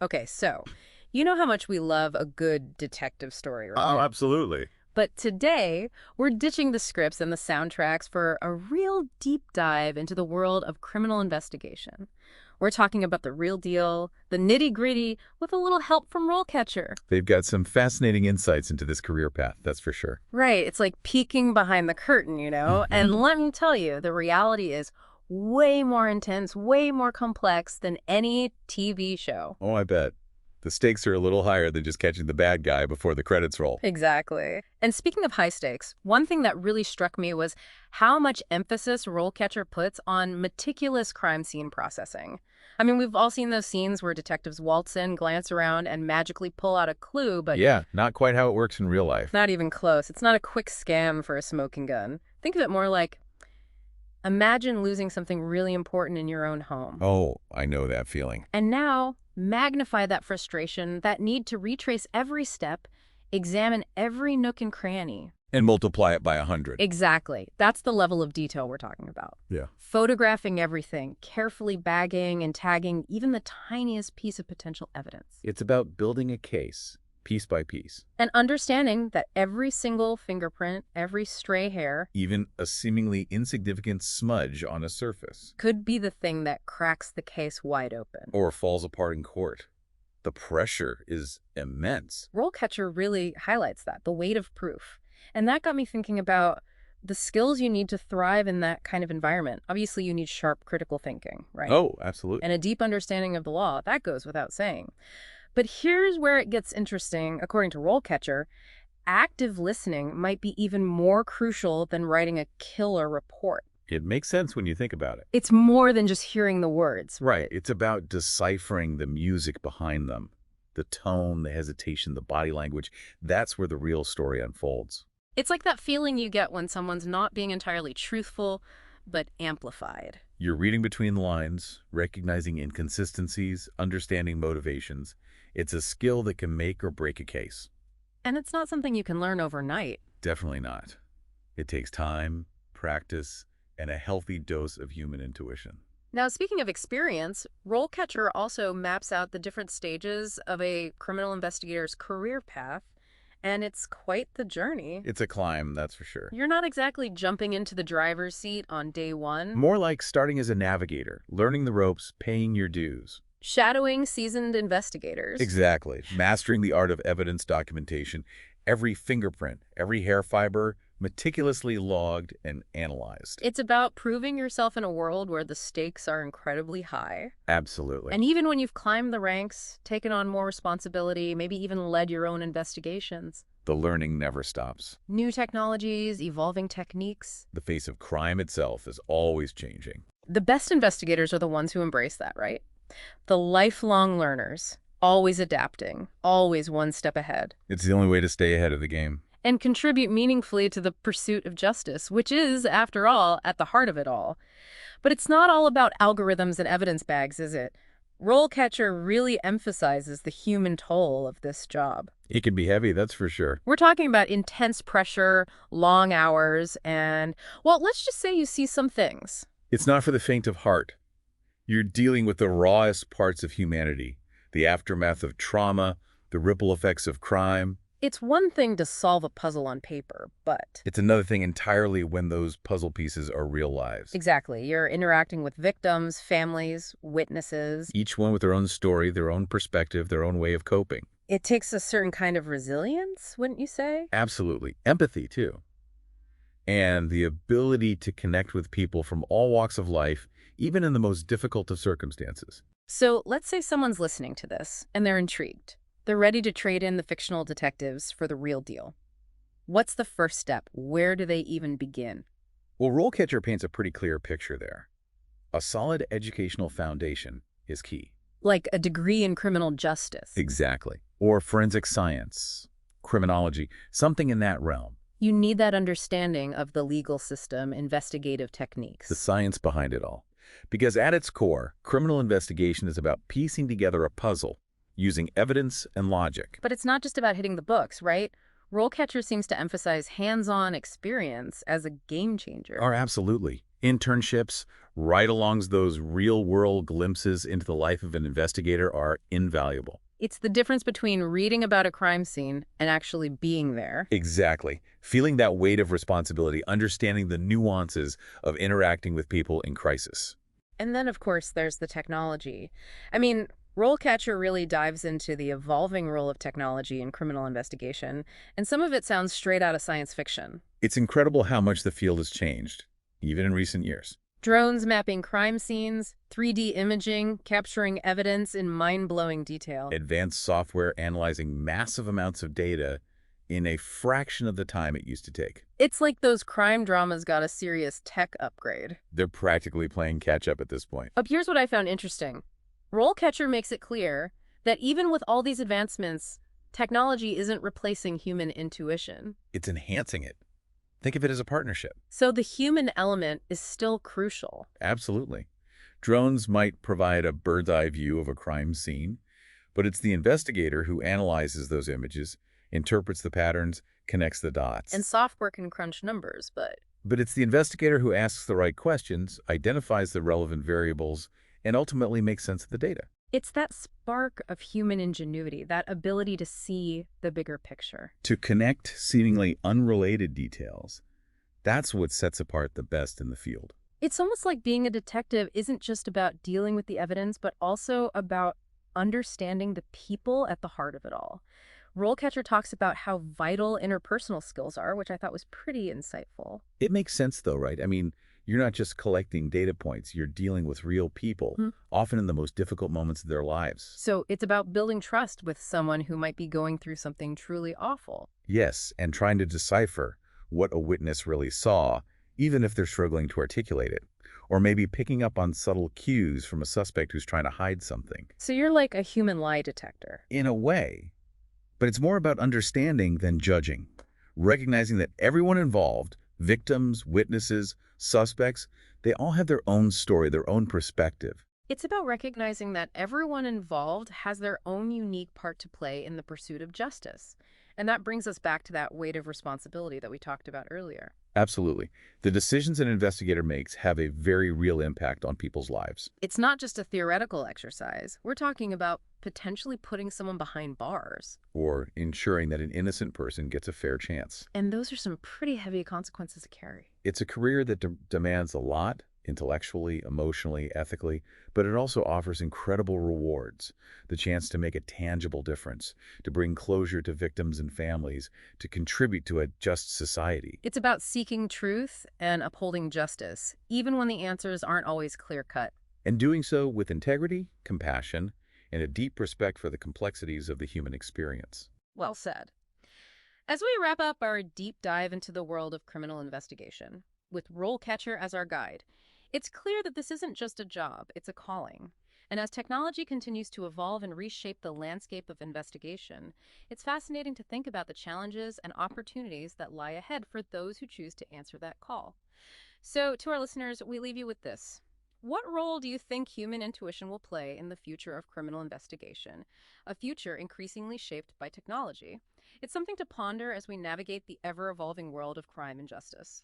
Okay, so you know how much we love a good detective story, Oh, right? absolutely. But today, we're ditching the scripts and the soundtracks for a real deep dive into the world of criminal investigation. We're talking about the real deal, the nitty-gritty, with a little help from RoleCatcher. They've got some fascinating insights into this career path, that's for sure. Right, it's like peeking behind the curtain, you know? And let me tell you, the reality is way more intense, way more complex than any TV show. Oh, I bet. The stakes are a little higher than just catching the bad guy before the credits roll. Exactly. And speaking of high stakes, one thing that really struck me was how much emphasis RoleCatcher puts on meticulous crime scene processing. I mean, we've all seen those scenes where detectives waltz in, glance around, and magically pull out a clue, but Yeah, not quite how it works in real life. not even close. It's not a quick scam for a smoking gun. Think of it more like, imagine losing something really important in your own home. Oh, I know that feeling. And now, magnify that frustration, that need to retrace every step, examine every nook and cranny. And multiply it by 100. Exactly. That's the level of detail we're talking about. Yeah. Photographing everything, carefully bagging and tagging even the tiniest piece of potential evidence. It's about building a case, piece by piece. And understanding that every single fingerprint, every stray hair, Even a seemingly insignificant smudge on a surface. could be the thing that cracks the case wide open. Or falls apart in court. The pressure is immense. RoleCatcher really highlights that, the weight of proof. And that got me thinking about the skills you need to thrive in that kind of environment. Obviously, you need sharp critical thinking, right? Oh, absolutely. And a deep understanding of the law. That goes without saying. But here's where it gets interesting. According to RoleCatcher, active listening might be even more crucial than writing a killer report. It makes sense when you think about it. It's more than just hearing the words. Right. It's about deciphering the music behind them. The tone, the hesitation, the body language. That's where the real story unfolds. It's like that feeling you get when someone's not being entirely truthful, but amplified. You're reading between the lines, recognizing inconsistencies, understanding motivations. It's a skill that can make or break a case. And it's not something you can learn overnight. Definitely not. It takes time, practice, and a healthy dose of human intuition. Now, speaking of experience, RoleCatcher also maps out the different stages of a criminal investigator's career path, and it's quite the journey. It's a climb, that's for sure. You're not exactly jumping into the driver's seat on day one. More like starting as a navigator, learning the ropes, paying your dues. Shadowing seasoned investigators. Exactly. Mastering the art of evidence documentation. Every fingerprint, every hair fiber, meticulously logged and analyzed. It's about proving yourself in a world where the stakes are incredibly high. Absolutely. And even when you've climbed the ranks, taken on more responsibility, maybe even led your own investigations. The learning never stops. New technologies, evolving techniques. The face of crime itself is always changing. The best investigators are the ones who embrace that, right? The lifelong learners, always adapting, always one step ahead. It's the only way to stay ahead of the game. And contribute meaningfully to the pursuit of justice, which is, after all, at the heart of it all. But it's not all about algorithms and evidence bags, is it? RoleCatcher really emphasizes the human toll of this job. It can be heavy, that's for sure. We're talking about intense pressure, long hours, and, well, let's just say you see some things. It's not for the faint of heart. You're dealing with the rawest parts of humanity, the aftermath of trauma, the ripple effects of crime. It's one thing to solve a puzzle on paper, but... It's another thing entirely when those puzzle pieces are real lives. Exactly. You're interacting with victims, families, witnesses. Each one with their own story, their own perspective, their own way of coping. It takes a certain kind of resilience, wouldn't you say? Absolutely. Empathy, too. And the ability to connect with people from all walks of life, even in the most difficult of circumstances. So let's say someone's listening to this, and they're intrigued. They're ready to trade in the fictional detectives for the real deal. What's the first step? Where do they even begin? Well, RoleCatcher paints a pretty clear picture there. A solid educational foundation is key. Like a degree in criminal justice. Exactly. Or forensic science, criminology, something in that realm. You need that understanding of the legal system, investigative techniques. The science behind it all. Because at its core, criminal investigation is about piecing together a puzzle using evidence and logic. But it's not just about hitting the books, right? RoleCatcher seems to emphasize hands-on experience as a game changer. Absolutely. Internships, Ride-alongs, those real-world glimpses into the life of an investigator are invaluable. It's the difference between reading about a crime scene and actually being there. Exactly. Feeling that weight of responsibility, understanding the nuances of interacting with people in crisis. And then, of course, there's the technology. I mean, RoleCatcher really dives into the evolving role of technology in criminal investigation, and some of it sounds straight out of science fiction. It's incredible how much the field has changed, even in recent years. Drones mapping crime scenes, 3D imaging, capturing evidence in mind-blowing detail. Advanced software analyzing massive amounts of data in a fraction of the time it used to take. It's like those crime dramas got a serious tech upgrade. They're practically playing catch-up at this point. But here's what I found interesting. RoleCatcher makes it clear that even with all these advancements, technology isn't replacing human intuition. It's enhancing it. Think of it as a partnership. So the human element is still crucial. Absolutely. Drones might provide a bird's-eye view of a crime scene, but it's the investigator who analyzes those images, interprets the patterns, connects the dots. And software can crunch numbers, But it's the investigator who asks the right questions, identifies the relevant variables, and ultimately makes sense of the data. it's that spark of human ingenuity, that ability to see the bigger picture. To connect seemingly unrelated details, that's what sets apart the best in the field. It's almost like being a detective isn't just about dealing with the evidence, but also about understanding the people at the heart of it all. RoleCatcher talks about how vital interpersonal skills are, which I thought was pretty insightful. It makes sense though, right? I mean, you're not just collecting data points, you're dealing with real people, Mhm. often in the most difficult moments of their lives. So it's about building trust with someone who might be going through something truly awful. Yes, and trying to decipher what a witness really saw, even if they're struggling to articulate it. Or maybe picking up on subtle cues from a suspect who's trying to hide something. So you're like a human lie detector. In a way. But it's more about understanding than judging. Recognizing that everyone involved, victims, witnesses, suspects, they all have their own story, their own perspective. It's about recognizing that everyone involved has their own unique part to play in the pursuit of justice. And that brings us back to that weight of responsibility that we talked about earlier. Absolutely. The decisions an investigator makes have a very real impact on people's lives. It's not just a theoretical exercise. We're talking about potentially putting someone behind bars. Or ensuring that an innocent person gets a fair chance. And those are some pretty heavy consequences to carry. It's a career that demands a lot, intellectually, emotionally, ethically, but it also offers incredible rewards. The chance to make a tangible difference, to bring closure to victims and families, to contribute to a just society. It's about seeking truth and upholding justice, even when the answers aren't always clear-cut. And doing so with integrity, compassion, and a deep respect for the complexities of the human experience. Well said. As we wrap up our deep dive into the world of criminal investigation, with RoleCatcher as our guide, it's clear that this isn't just a job, it's a calling. And as technology continues to evolve and reshape the landscape of investigation, it's fascinating to think about the challenges and opportunities that lie ahead for those who choose to answer that call. So, to our listeners, we leave you with this. What role do you think human intuition will play in the future of criminal investigation, a future increasingly shaped by technology? It's something to ponder as we navigate the ever-evolving world of crime and justice.